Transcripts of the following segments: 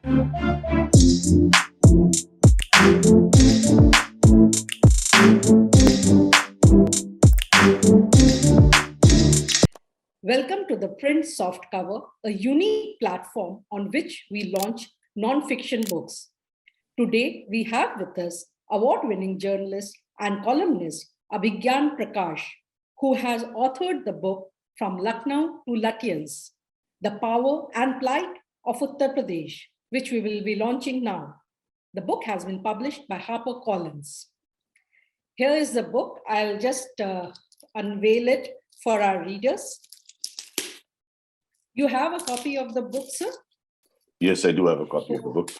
Welcome to the Print Softcover, a unique platform on which we launch non-fiction books. Today, we have with us award-winning journalist and columnist Abhigyan Prakash, who has authored the book From Lucknow to Lutyens, The Power and Plight of Uttar Pradesh, which we will be launching now. The book has been published by HarperCollins. Here is the book. I'll just unveil it for our readers. You have a copy of the book, sir? Yes, I do have a copy of the book.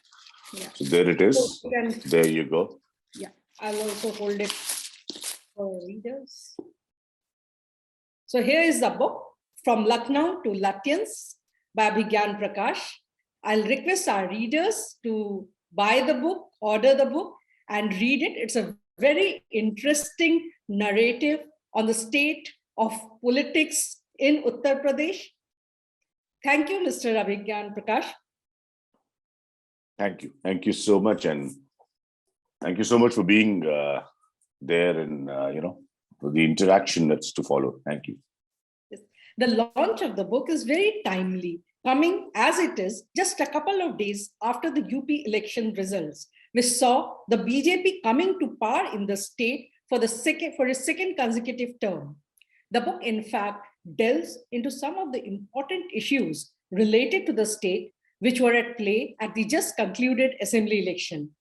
Yeah. So there it is. So there you go. Yeah, I'll also hold it for readers. So here is the book, From Lucknow to Lutyens by Abhigyan Prakash. I'll request our readers to buy the book, order the book, and read it. It's a very interesting narrative on the state of politics in Uttar Pradesh. Thank you, Mr. Abhigyan Prakash. Thank you. Thank you so much. And thank you so much for being there and, for the interaction that's to follow. Thank you. Yes. The launch of the book is very timely, coming as it is just a couple of days after the UP election results, which saw the BJP coming to power in the state for a second consecutive term. The book, in fact, delves into some of the important issues related to the state which were at play at the just concluded assembly election.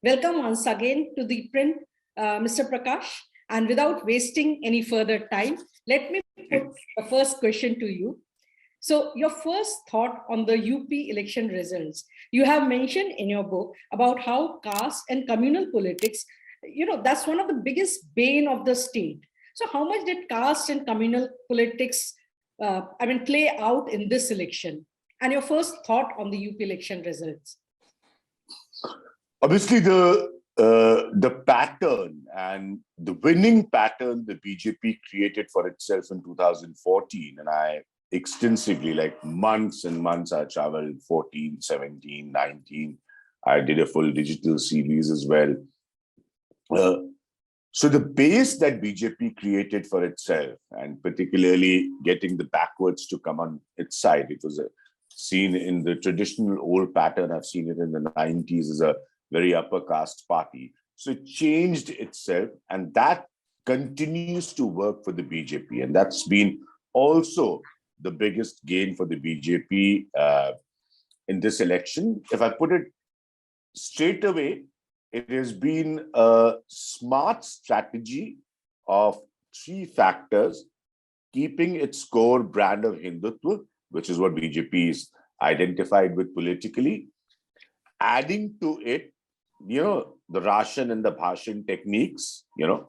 Welcome once again to ThePrint, Mr. Prakash. And without wasting any further time, let me put the first question to you. So your first thought on the UP election results. You have mentioned in your book about how caste and communal politics, that's one of the biggest bane of the state. So how much did caste and communal politics, play out in this election? And your first thought on the UP election results? Obviously, the pattern and the winning pattern the BJP created for itself in 2014, and I extensively, like months and months, I traveled 14, 17, 19. I did a full digital series as well. So the base that BJP created for itself, and particularly getting the backwards to come on its side, it was seen in the traditional old pattern. I've seen it in the 90s as a very upper caste party. So it changed itself, and that continues to work for the BJP. And that's been also the biggest gain for the BJP in this election. If I put it straight away, it has been a smart strategy of three factors: keeping its core brand of Hindutva, which is what BJP is identified with politically, adding to it, the ration and the bhashan techniques,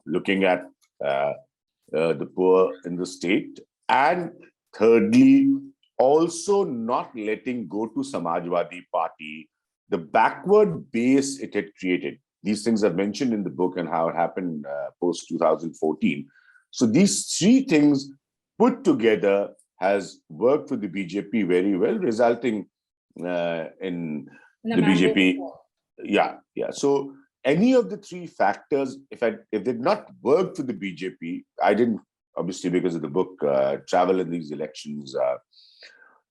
looking at the poor in the state, and thirdly, also not letting go to Samajwadi Party, the backward base it had created. These things are mentioned in the book and how it happened post 2014. So these three things put together has worked for the BJP very well, resulting in the BJP. Yeah. So any of the three factors, if did not work for the BJP, I didn't, obviously because of the book, travel in these elections.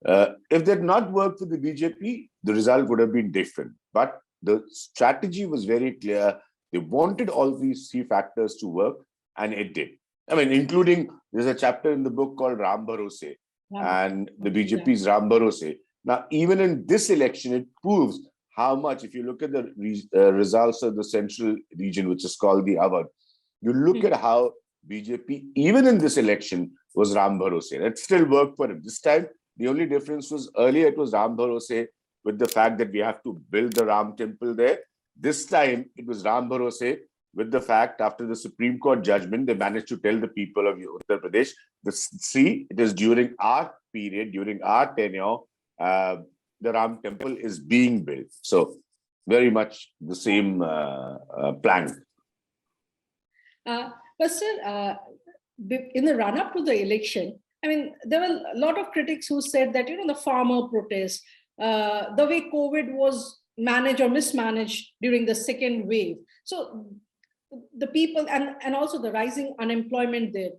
If they had not worked for the BJP, the result would have been different. But the strategy was very clear. They wanted all these three factors to work, and it did. Including, there's a chapter in the book called Ram Bharose, and the BJP's Ram Bharose. Now, even in this election, it proves how much, if you look at the results of the central region, which is called the Awadh, you look at how BJP, even in this election, was Ram Bharose. It still worked for it. This time, the only difference was earlier it was Ram Bharose with the fact that we have to build the Ram temple there. This time, it was Ram Bharose with the fact after the Supreme Court judgment, they managed to tell the people of Uttar Pradesh, it is during our period, during our tenure, the Ram temple is being built. So very much the same plan. But sir, in the run-up to the election, there were a lot of critics who said that, the farmer protest the way COVID was managed or mismanaged during the second wave. So the people and also the rising unemployment there,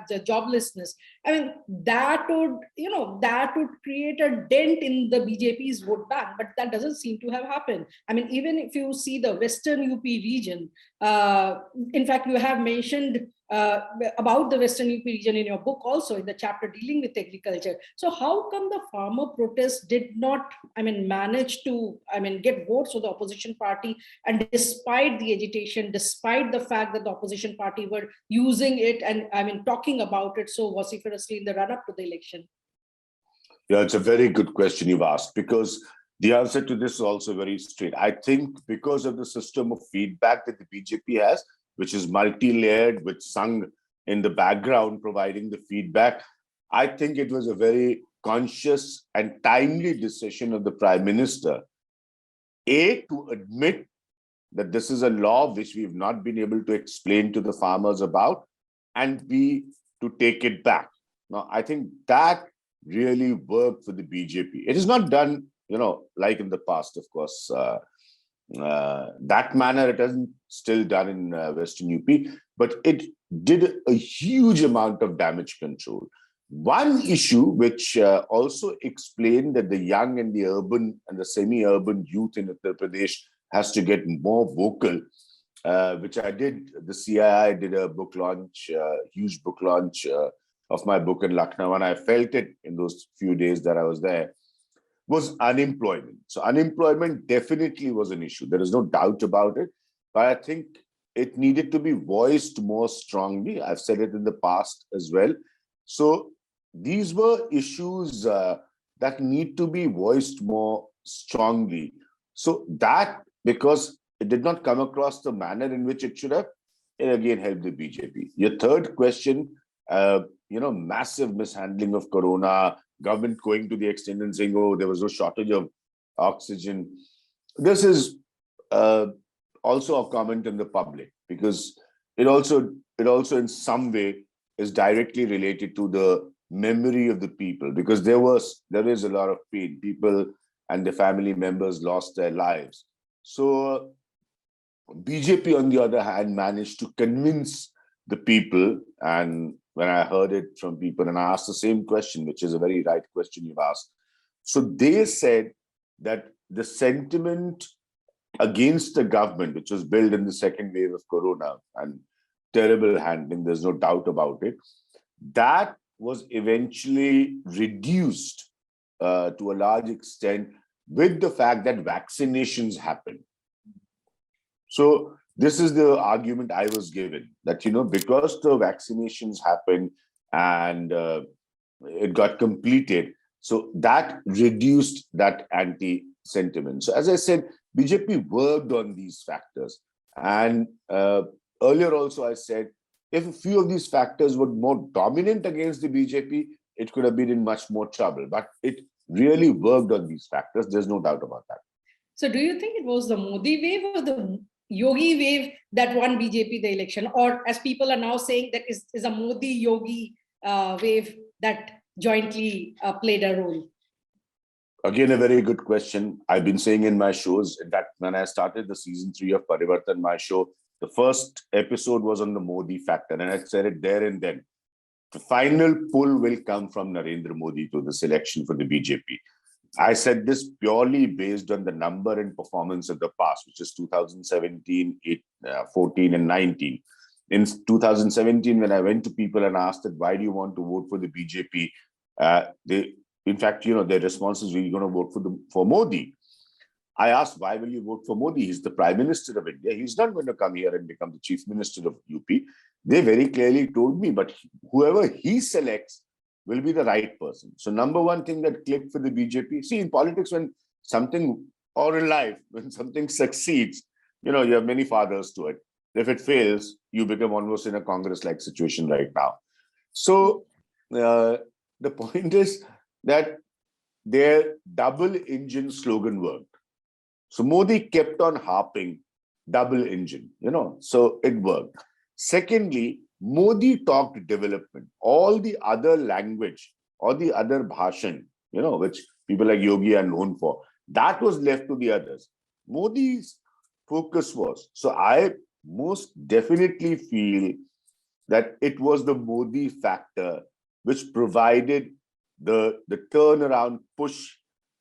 the joblessness. I mean, that would create a dent in the BJP's vote bank, but that doesn't seem to have happened. I mean, even if you see the Western UP region, in fact, you have mentioned about the Western UP region in your book, also in the chapter dealing with agriculture. So how come the farmer protests did not, manage to, get votes for the opposition party? And despite the agitation, despite the fact that the opposition party were using it and talking about it so vociferously in the run-up to the election? Yeah, it's a very good question you've asked, because the answer to this is also very straight. I think because of the system of feedback that the BJP has, which is multi-layered, which sung in the background, providing the feedback, I think it was a very conscious and timely decision of the Prime Minister, A, to admit that this is a law which we've not been able to explain to the farmers about, and B, to take it back. Now, I think that really worked for the BJP. It is not done, like in the past, of course. That manner, it hasn't still done in Western UP, but it did a huge amount of damage control. One issue which also explained that the young and the urban and the semi-urban youth in Uttar Pradesh has to get more vocal, which I did. The CII did a book launch, huge book launch of my book in Lucknow, and I felt it in those few days that I was there, was unemployment. So unemployment definitely was an issue. There is no doubt about it. But I think it needed to be voiced more strongly. I've said it in the past as well. So these were issues that need to be voiced more strongly. So that, because it did not come across the manner in which it should have, it again helped the BJP. Your third question, massive mishandling of Corona, government going to the extent and saying, oh, there was no shortage of oxygen. This is also a comment in the public, because it also in some way is directly related to the memory of the people, because there is a lot of pain. People and their family members lost their lives. So BJP, on the other hand, managed to convince the people. And when I heard it from people, and I asked the same question, which is a very right question you've asked. So they said that the sentiment against the government, which was built in the second wave of Corona and terrible handling, there's no doubt about it, that was eventually reduced to a large extent with the fact that vaccinations happened. So this is the argument I was given, that, because the vaccinations happened and it got completed, so that reduced that anti-sentiment. So as I said, BJP worked on these factors. And earlier also I said, if a few of these factors were more dominant against the BJP, it could have been in much more trouble. But it really worked on these factors. There's no doubt about that. So do you think it was the Modi wave or the Yogi wave that won BJP the election? Or, as people are now saying, that is a Modi-Yogi wave that jointly played a role? Again, a very good question. I've been saying in my shows, in fact, when I started the season 3 of Parivartan, my show, the first episode was on the Modi factor. And I said it there and then. The final pull will come from Narendra Modi to this election for the BJP. I said this purely based on the number and performance of the past, which is 2017, 14 and 19. In 2017, when I went to people and asked that, why do you want to vote for the BJP? In fact, their response is, we're going to vote for Modi. I asked, why will you vote for Modi? He's the Prime Minister of India. He's not going to come here and become the Chief Minister of UP. They very clearly told me, but whoever he selects will be the right person. So number one thing that clicked for the BJP, see, in politics, when something, or in life, when something succeeds, you have many fathers to it. If it fails, you become almost in a Congress-like situation right now. So the point is that their double engine slogan worked. So Modi kept on harping double engine, so it worked. Secondly, Modi talked development. All the other language or the other bhashan, which people like Yogi are known for. That was left to the others. Modi's focus was. So I most definitely feel that it was the Modi factor which provided the turnaround push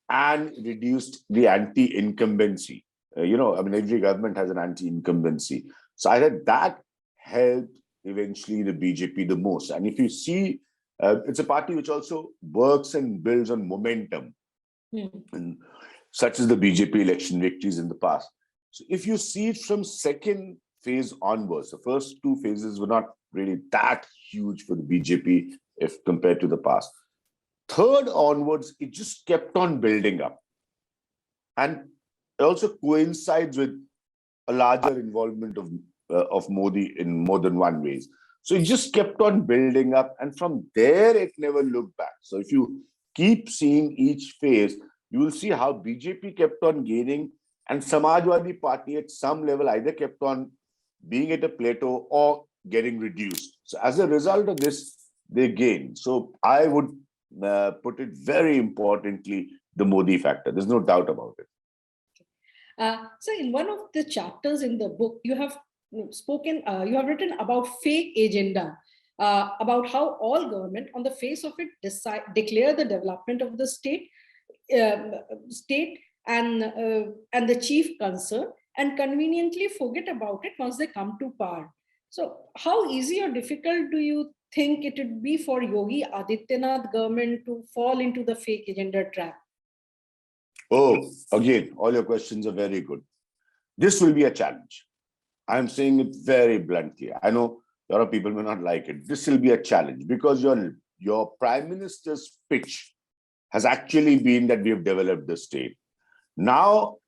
and reduced the anti-incumbency. Every government has an anti-incumbency. So I think that helped eventually the BJP the most. And if you see, it's a party which also works and builds on momentum, and such as the BJP election victories in the past. So if you see it from second phase onwards, the first two phases were not really that huge for the BJP if compared to the past. Third onwards, it just kept on building up. And it also coincides with a larger involvement of Modi in more than one ways. So it just kept on building up. And from there, it never looked back. So if you keep seeing each phase, you will see how BJP kept on gaining and Samajwadi Party at some level either kept on being at a plateau or getting reduced. So as a result of this, they gained. So I would put it very importantly, the Modi factor. There's no doubt about it. So in one of the chapters in the book, you have written about fake agenda, about how all government on the face of it declare the development of the state and the chief concern and conveniently forget about it once they come to power. So how easy or difficult do you think it would be for Yogi Adityanath government to fall into the fake agenda trap? Oh, again, all your questions are very good. This will be a challenge. I'm saying it very bluntly. I know a lot of people may not like it. This will be a challenge because your prime minister's pitch has actually been that we have developed the state. Now,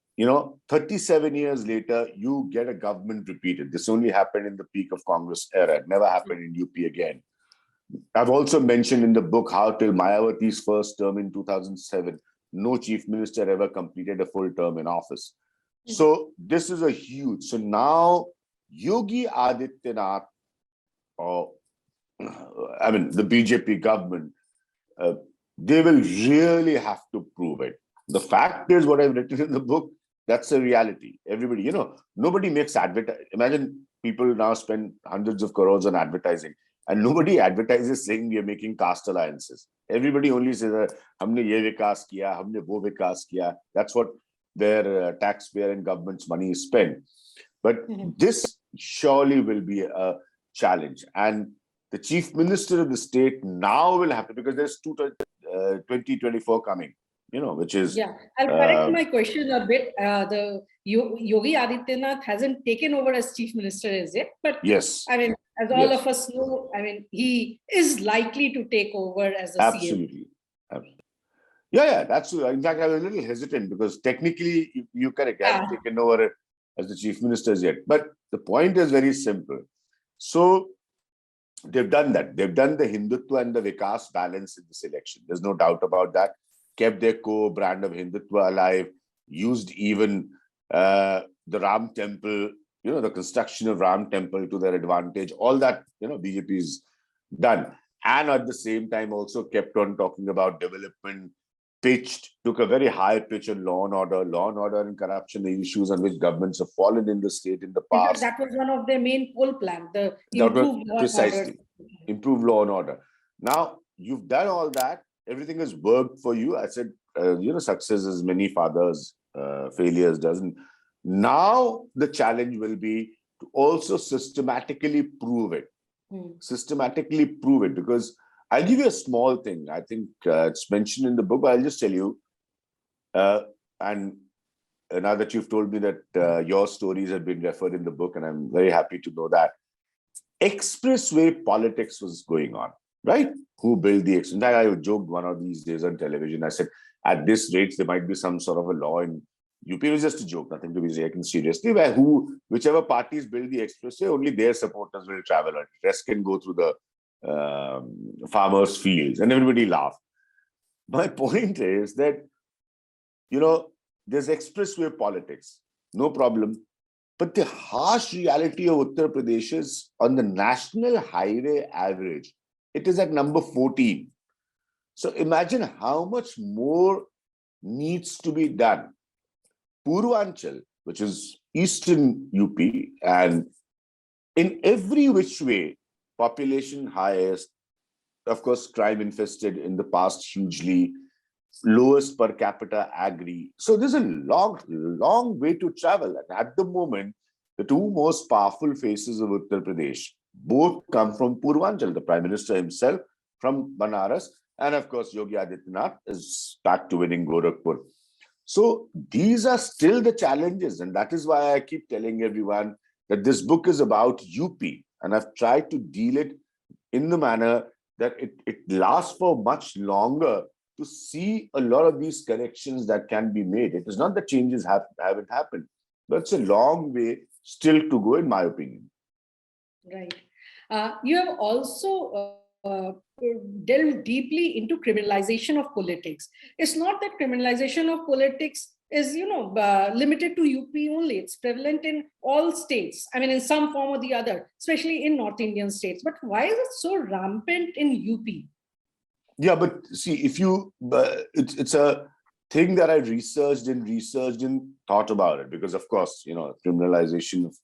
37 years later, you get a government repeated. This only happened in the peak of Congress era. It never happened in UP again. I've also mentioned in the book how till Mayawati's first term in 2007, no chief minister ever completed a full term in office. So this is a huge. So now Yogi Adityanath, the BJP government, they will really have to prove it. The fact is, what I've written in the book, that's a reality. Everybody, nobody makes advertising. Imagine people now spend hundreds of crores on advertising, and nobody advertises saying we are making caste alliances. Everybody only says, "Humne ye vikas kiya, humne wo vikas kiya." That's what their taxpayer and government's money is spent. But this surely will be a challenge, and the chief minister of the state now will have to, because there's 2024 coming. Which is... Yeah, I'll correct my question a bit. The Yogi Adityanath hasn't taken over as chief minister as yet, but yes, as all of us know, he is likely to take over as a absolutely. CM. Absolutely. Yeah, that's... In fact, I was a little hesitant because technically you correct, haven't taken over as the chief minister yet. But the point is very simple. So they've done that. They've done the Hindutva and the Vikas balance in this election. There's no doubt about that. Kept their core brand of Hindutva alive, used even the Ram temple, the construction of Ram temple to their advantage. All that, BJP's done. And at the same time also kept on talking about development, took a very high pitch on law and order and corruption, the issues on which governments have fallen in the state in the past. That was one of their main poll plan, the improved law and order. Improved law and order. Now, you've done all that. Everything has worked for you. I said, success is many fathers, failures doesn't. Now, the challenge will be to also systematically prove it. Systematically prove it, because I'll give you a small thing. I think it's mentioned in the book, but I'll just tell you. And now that you've told me that your stories have been referred in the book, and I'm very happy to know that, expressway politics was going on, right? Who built the expressway? In fact, I joked one of these days on television. I said, at this rate, there might be some sort of a law in UP. It was just a joke, nothing to be taken seriously, where whichever parties build the expressway, only their supporters will travel. The rest can go through the farmers' fields, and everybody laughed. My point is that, there's expressway politics, no problem. But the harsh reality of Uttar Pradesh is, on the national highway average, it is at number 14. So imagine how much more needs to be done. Purvanchal, which is eastern UP, and in every which way, population highest, of course, crime infested in the past hugely, lowest per capita agri. So there's a long way to travel. And at the moment, the two most powerful faces of Uttar Pradesh both come from Purvanchal, the Prime Minister himself from Banaras, and of course, Yogi Adityanath is back to winning Gorakhpur. So these are still the challenges. And that is why I keep telling everyone that this book is about UP. And I've tried to deal it in the manner that it lasts for much longer to see a lot of these corrections that can be made. It is not that changes haven't happened, but it's a long way still to go, in my opinion. Right. You have also delved deeply into criminalization of politics. It's not that criminalization of politics is, limited to UP only. It's prevalent in all states. I mean, in some form or the other, especially in North Indian states. But why is it so rampant in UP? Yeah, but see, if you, it's a thing that I researched and thought about it, because of course, criminalization of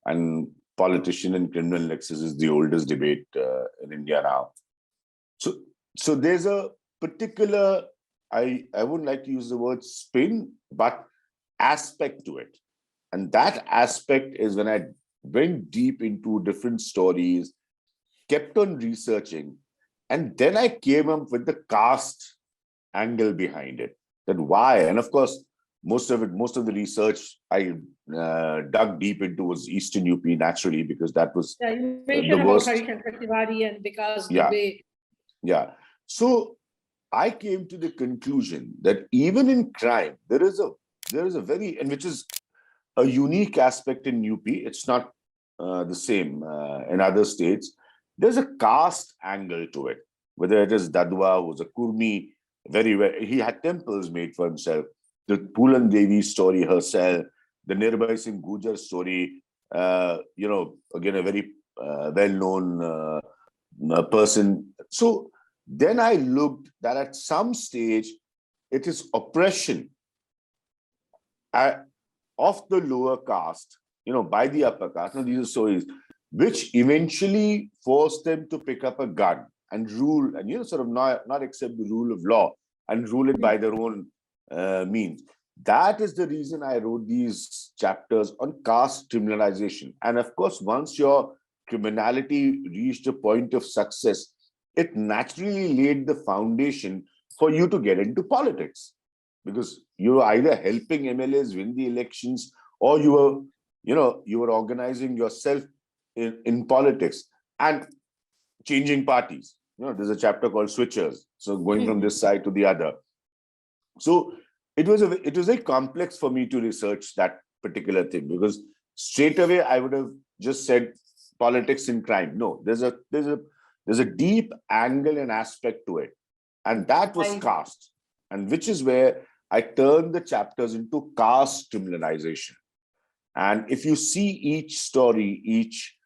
and politician and criminal nexus is the oldest debate in India now. So there's a particular, I wouldn't like to use the word spin, but aspect to it. And that aspect is when I went deep into different stories, kept on researching, and then I came up with the caste angle behind it. That why? And of course, most of the research I dug deep into was Eastern UP naturally, because that was you mentioned about Harishankar Tiwari and Vikas Dubey. Yeah. So I came to the conclusion that even in crime, there is a very, and which is a unique aspect in UP. It's not the same in other states. There's a caste angle to it. Whether it is Dadwa, who's a Kurmi, he had temples made for himself. The Pulan Devi story herself, the Nirbhay Singh Gujar story, again, a very well-known person. So then I looked that at some stage, it is oppression of the lower caste, by the upper caste. Now, these are stories which eventually forced them to pick up a gun and rule, and sort of not accept the rule of law and rule it by their own means. That is the reason I wrote these chapters on caste criminalization. And of course, once your criminality reached a point of success, it naturally laid the foundation for you to get into politics, because you were either helping MLAs win the elections, or you were organizing yourself in politics and changing parties. There's a chapter called Switchers, so going from this side to the other. So it was very complex for me to research that particular thing, because straight away I would have just said politics in crime. No, there's a deep angle and aspect to it, and that was caste, and which is where I turned the chapters into caste criminalization. And if you see each story, each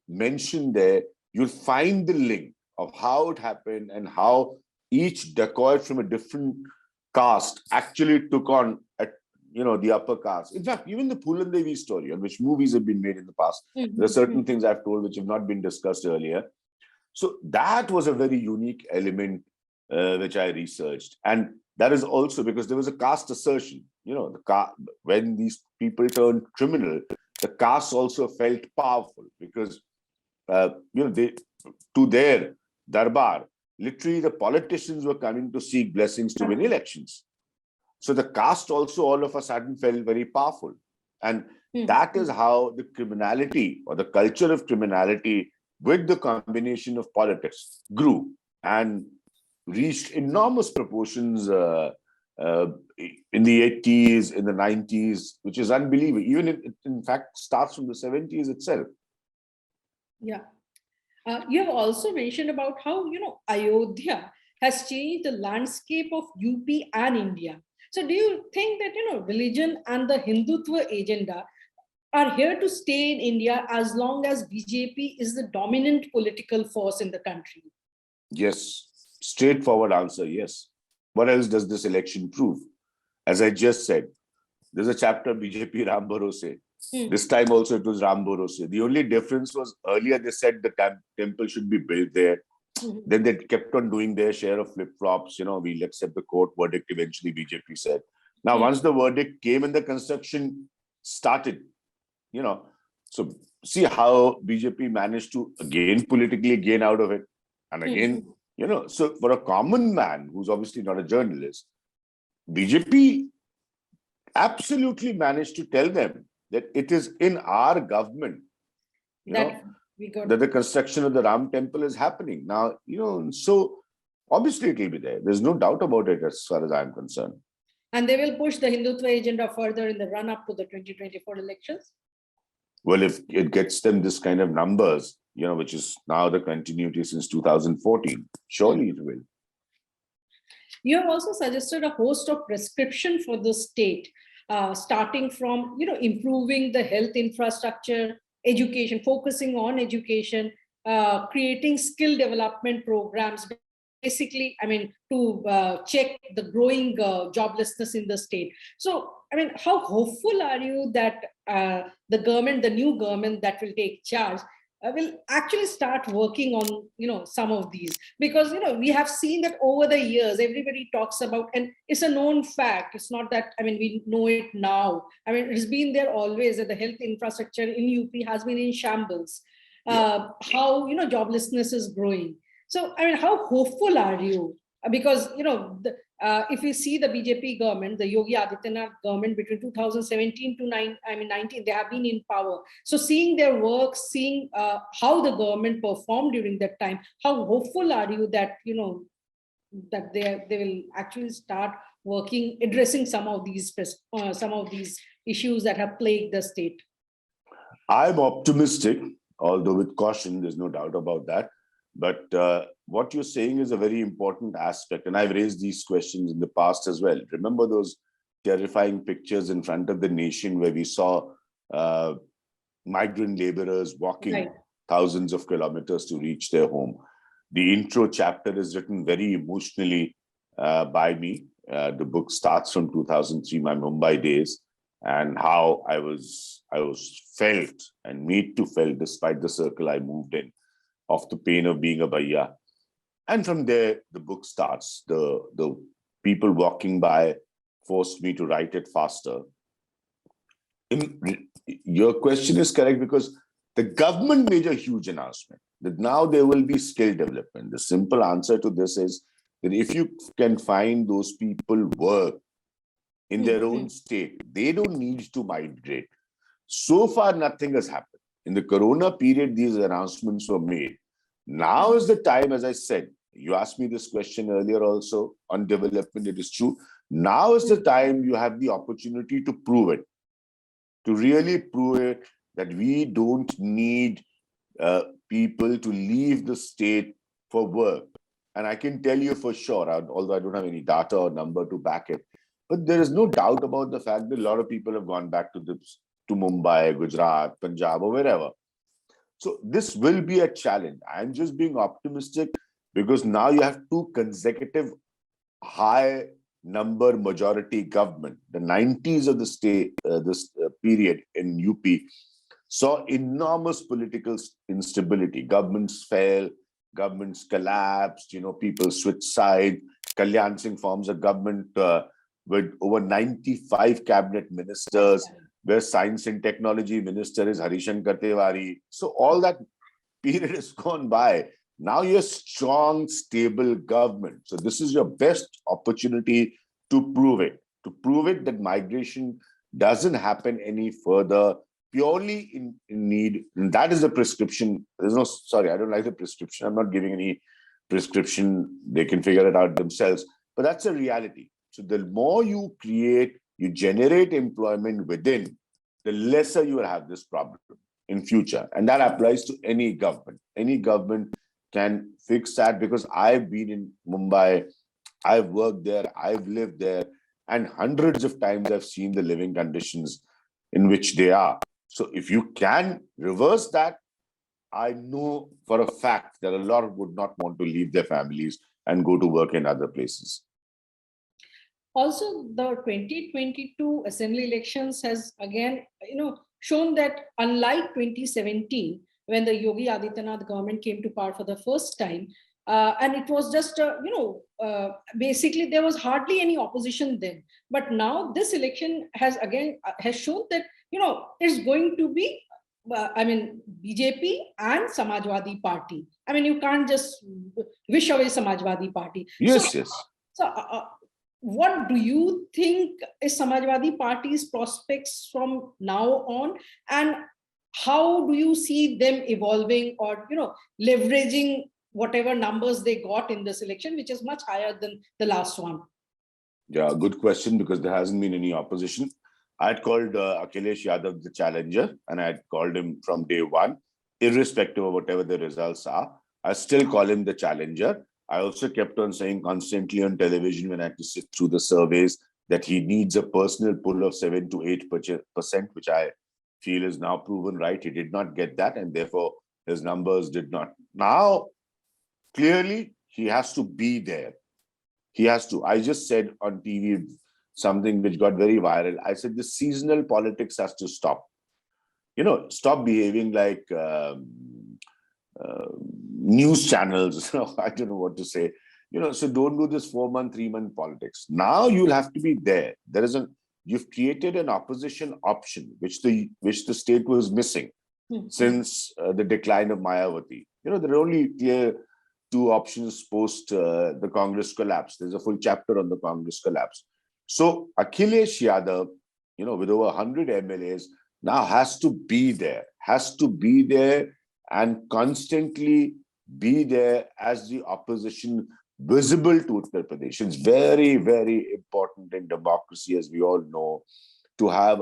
mention there, you'll find the link of how it happened and how each dacoit from a different caste actually took on the upper caste. In fact, even the Pulan Devi story, on which movies have been made in the past, there are certain things I've told which have not been discussed earlier. So that was a very unique element which I researched. And that is also because there was a caste assertion. When these people turned criminal, the caste also felt powerful, because to their darbar, literally the politicians were coming to seek blessings to win elections. So the caste also all of a sudden felt very powerful. And that is how the criminality, or the culture of criminality with the combination of politics, grew and reached enormous proportions in the 80s, in the 90s, which is unbelievable. Even it, in fact, starts from the 70s itself. Yeah. You have also mentioned about how, Ayodhya has changed the landscape of UP and India. So do you think that, religion and the Hindutva agenda are here to stay in India as long as BJP is the dominant political force in the country? Yes. Straightforward answer, yes. What else does this election prove? As I just said, there's a chapter BJP Ram Bharose. This time also it was Ram Bharose. The only difference was earlier they said the temple should be built there. Then they kept on doing their share of flip-flops. We'll accept the court verdict, eventually BJP said. Now, once the verdict came and the construction started, so see how BJP managed to again politically gain out of it. And again, so for a common man who's obviously not a journalist, BJP absolutely managed to tell them that it is in our government, that the construction of the Ram temple is happening. Now, so obviously it will be there. There's no doubt about it as far as I'm concerned. And they will push the Hindutva agenda further in the run-up to the 2024 elections? Well, if it gets them this kind of numbers, which is now the continuity since 2014, surely it will. You have also suggested a host of prescription for the state, starting from, improving the health infrastructure, education, focusing on education, creating skill development programs, basically, to check the growing joblessness in the state. So, how hopeful are you that the new government that will take charge will actually start working on, some of these? Because, we have seen that over the years, everybody talks about, and it's a known fact. It's not that, we know it now. It's been there always, that the health infrastructure in UP has been in shambles. How, joblessness is growing. So, how hopeful are you? Because, if you see the BJP government, the Yogi Adityanath government between 2017 to 19, they have been in power. So seeing their work, seeing how the government performed during that time, how hopeful are you that, that they will actually start working, addressing some of these issues that have plagued the state? I'm optimistic, although with caution, there's no doubt about that. But what you're saying is a very important aspect. And I've raised these questions in the past as well. Remember those terrifying pictures in front of the nation where we saw migrant laborers walking thousands of kilometers to reach their home? The intro chapter is written very emotionally by me. The book starts from 2003, my Mumbai days, and how I was felt and made to felt, despite the circle I moved in, of the pain of being a bhaiya. And from there, the book starts. The people walking by forced me to write it faster. Your question is correct, because the government made a huge announcement that now there will be skill development. The simple answer to this is that if you can find those people work in their own state, they don't need to migrate. So far, nothing has happened. In the Corona period, these announcements were made. Now is the time, as I said, you asked me this question earlier also on development, it is true. Now is the time you have the opportunity to prove it, to really prove it that we don't need people to leave the state for work. And I can tell you for sure, although I don't have any data or number to back it, but there is no doubt about the fact that a lot of people have gone back to Mumbai, Gujarat, Punjab, or wherever. So this will be a challenge. I'm just being optimistic because now you have two consecutive high number majority government. The 90s of the state, this period in UP saw enormous political instability. Governments fell, governments collapsed, people switched sides. Kalyan Singh forms a government with over 95 cabinet ministers, where science and technology minister is Harishankar Tewari. So all that period has gone by. Now you're a strong, stable government. So this is your best opportunity to prove it that migration doesn't happen any further, purely in need. And that is the prescription. I don't like the prescription. I'm not giving any prescription. They can figure it out themselves. But that's a reality. So the more you create, you generate employment within, the lesser you will have this problem in future. And that applies to any government. Any government can fix that, because I've been in Mumbai, I've worked there, I've lived there, and hundreds of times I've seen the living conditions in which they are. So if you can reverse that, I know for a fact that a lot would not want to leave their families and go to work in other places. Also, the 2022 assembly elections has again, shown that unlike 2017, when the Yogi Adityanath government came to power for the first time, and it was just, basically there was hardly any opposition then. But now this election has again has shown that, it's going to be, BJP and Samajwadi Party. I mean, you can't just wish away Samajwadi Party. Yes, yes. So, what do you think is Samajwadi Party's prospects from now on, and how do you see them evolving or leveraging whatever numbers they got in this election, which is much higher than the last one? Yeah, good question, because there hasn't been any opposition. I'd called Akhilesh Yadav the challenger, and I'd called him from day one, irrespective of whatever the results are. I still call him the challenger. I also kept on saying constantly on television when I had to sit through the surveys that he needs a personal pull of 7 to 8%, which I feel is now proven right. He did not get that, and therefore his numbers did not. Now, clearly, he has to be there. He has to. I just said on TV something which got very viral. I said the seasonal politics has to stop. Stop behaving like news channels. I don't know what to say. So don't do this 4-month, 3-month politics. Now you'll have to be there. You've created an opposition option, which the state was missing since the decline of Mayawati. There are only clear two options post the Congress collapse. There's a full chapter on the Congress collapse. So Akhilesh Yadav, with over 100 MLAs, now has to be there, and constantly be there as the opposition visible to Uttar Pradesh. It's very, very important in democracy, as we all know, to have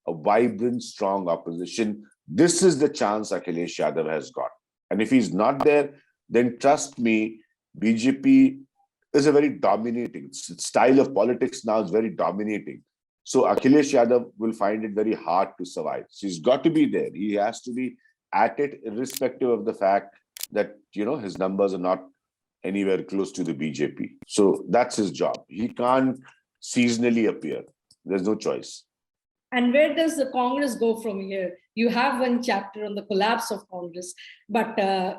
a vibrant, strong opposition. This is the chance Akhilesh Yadav has got. And if he's not there, then trust me, BJP is a very dominating style of politics now, is very dominating. So Akhilesh Yadav will find it very hard to survive. So he's got to be there. He has to be at it, irrespective of the fact that, his numbers are not anywhere close to the BJP. So that's his job. He can't seasonally appear. There's no choice. And where does the Congress go from here? You have one chapter on the collapse of Congress, but the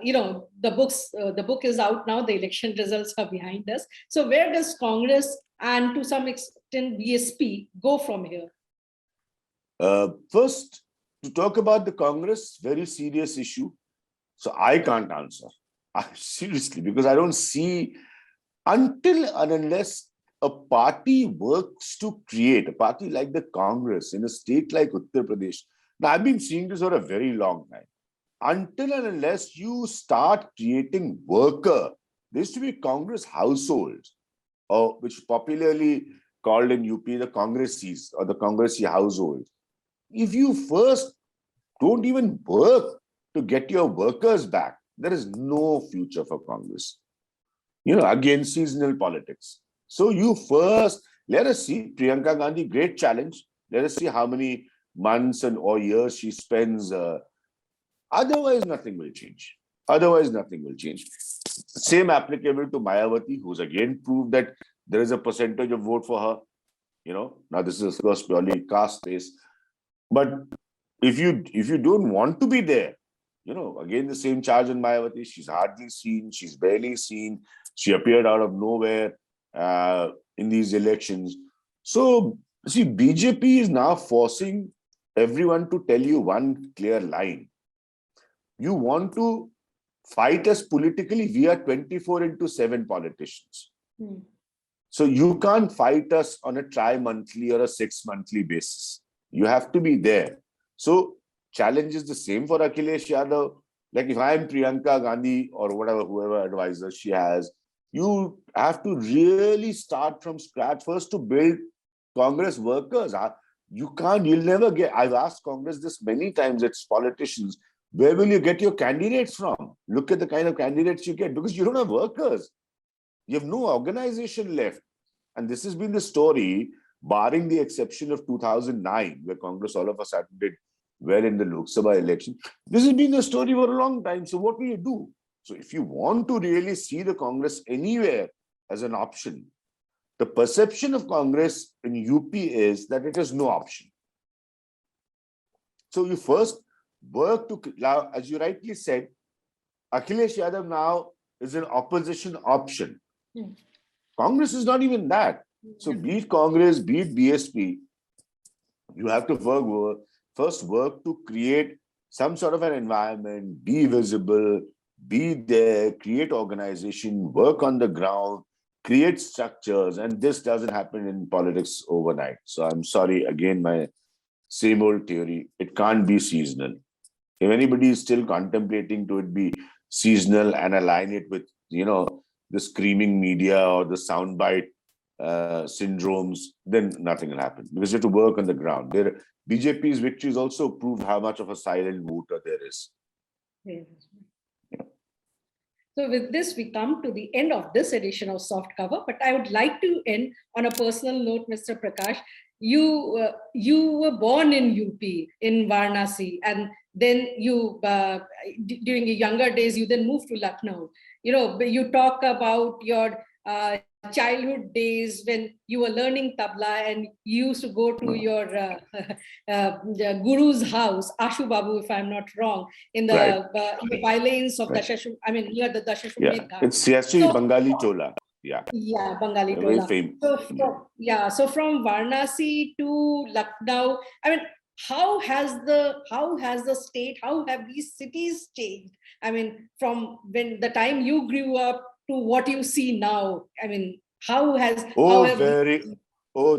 book is out now. The election results are behind us. So where does Congress and to some extent BSP go from here? First, to talk about the Congress, very serious issue. So I can't answer. Seriously, because I don't see, until and unless a party works to create, a party like the Congress in a state like Uttar Pradesh. Now, I've been seeing this for a very long time. Until and unless you start creating worker, there used to be Congress households, or which popularly called in UP the Congressis or the Congressy households. If you first don't even work to get your workers back, there is no future for Congress. Again, seasonal politics. So you first, let us see, Priyanka Gandhi, great challenge. Let us see how many months or years she spends. Otherwise, nothing will change. Same applicable to Mayawati, who's again proved that there is a percentage of vote for her. Now this is of course purely caste based. But if you don't want to be there, again the same charge on Mayawati. She's hardly seen. She's barely seen. She appeared out of nowhere in these elections. So, see, BJP is now forcing everyone to tell you one clear line. You want to fight us politically, we are 24/7 politicians. So you can't fight us on a tri-monthly or a 6-monthly basis. You have to be there. So challenge is the same for Akhilesh Yadav. Like if I am Priyanka Gandhi or whatever, whoever advisor she has, you have to really start from scratch first to build Congress workers. You'll never get, I've asked Congress this many times, it's politicians, where will you get your candidates from? Look at the kind of candidates you get, because you don't have workers. You have no organization left. And this has been the story, barring the exception of 2009, where Congress all of a sudden did well in the Lok Sabha election. This has been the story for a long time. So what will you do? So if you want to really see the Congress anywhere as an option, the perception of Congress in UP is that it has no option. So you first work to, now, as you rightly said, Akhilesh Yadav now is an opposition option. Congress is not even that. So be it Congress, be it BSP, you have to first work to create some sort of an environment, be visible, be there, create organization, work on the ground, create structures. And this doesn't happen in politics overnight. So I'm sorry, again, my same old theory, it can't be seasonal. If anybody is still contemplating to it be seasonal and align it with, the screaming media or the soundbite syndromes, then nothing will happen, because you have to work on the ground. BJP's victories also proved how much of a silent voter there is. Yes. So with this, we come to the end of this edition of Soft Cover, but I would like to end on a personal note, Mr. Prakash. You were born in UP, in Varanasi, and then you, during your younger days, you then moved to Lucknow. You talk about your childhood days when you were learning tabla and you used to go to your guru's house, Ashu Babu, if I'm not wrong, in the violins of Dashashum, near the Dashashum. It's Siasi Bengali Tola. Yeah, Bengali Tola. So from Varanasi to Lucknow, how has the state, how have these cities changed? From when the time you grew up to what you see now, how has...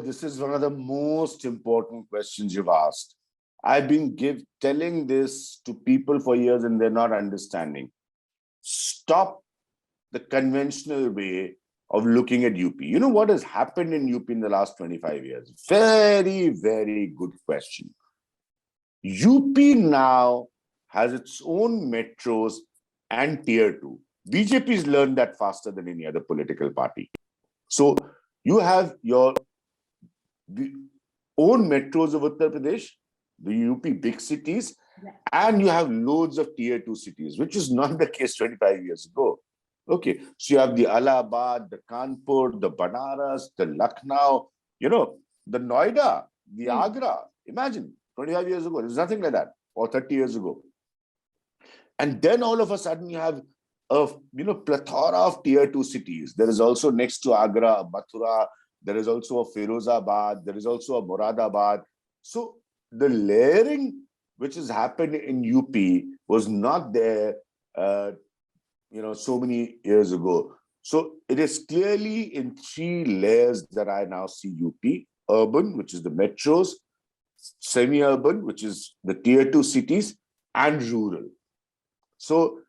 this is one of the most important questions you've asked. I've been telling this to people for years and they're not understanding. Stop the conventional way of looking at UP. You know what has happened in UP in the last 25 years? Very, very good question. UP now has its own metros and tier 2. BJP's learned that faster than any other political party. So you have your own metros of Uttar Pradesh, the UP big cities, and you have loads of tier 2 cities, which is not the case 25 years ago. Okay, so you have the Allahabad, the Kanpur, the Banaras, the Lucknow, the Noida, the Agra. Imagine 25 years ago, there's nothing like that, or 30 years ago. And then all of a sudden you have a plethora of tier 2 cities. There is also next to Agra, Mathura, there is also a Firozabad, there is also a Moradabad. So the layering which has happened in UP was not there so many years ago. So it is clearly in 3 layers that I now see UP: urban, which is the metros; semi-urban, which is the tier 2 cities; and rural. So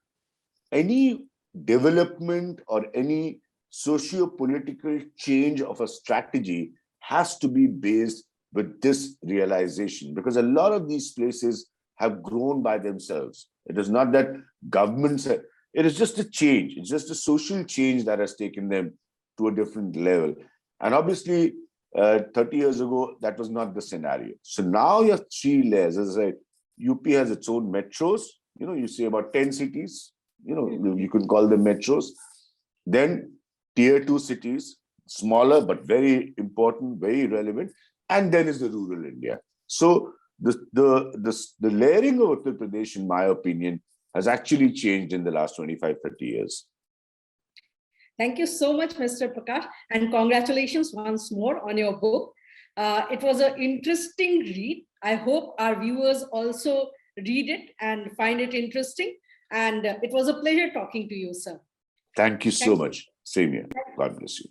any development or any socio-political change of a strategy has to be based with this realization, because a lot of these places have grown by themselves. It is not that governments have, it is just a change. It's just a social change that has taken them to a different level. And obviously, 30 years ago, that was not the scenario. So now you have 3 layers. As I said, UP has its own metros. You say about 10 cities, you can call them metros. Then tier 2 cities, smaller, but very important, very relevant. And then is the rural India. So the layering of Uttar Pradesh, in my opinion, has actually changed in the last 25, 30 years. Thank you so much, Mr. Prakash, and congratulations once more on your book. It was an interesting read. I hope our viewers also read it and find it interesting. And it was a pleasure talking to you, sir. Thank you so much. Same here. God bless you.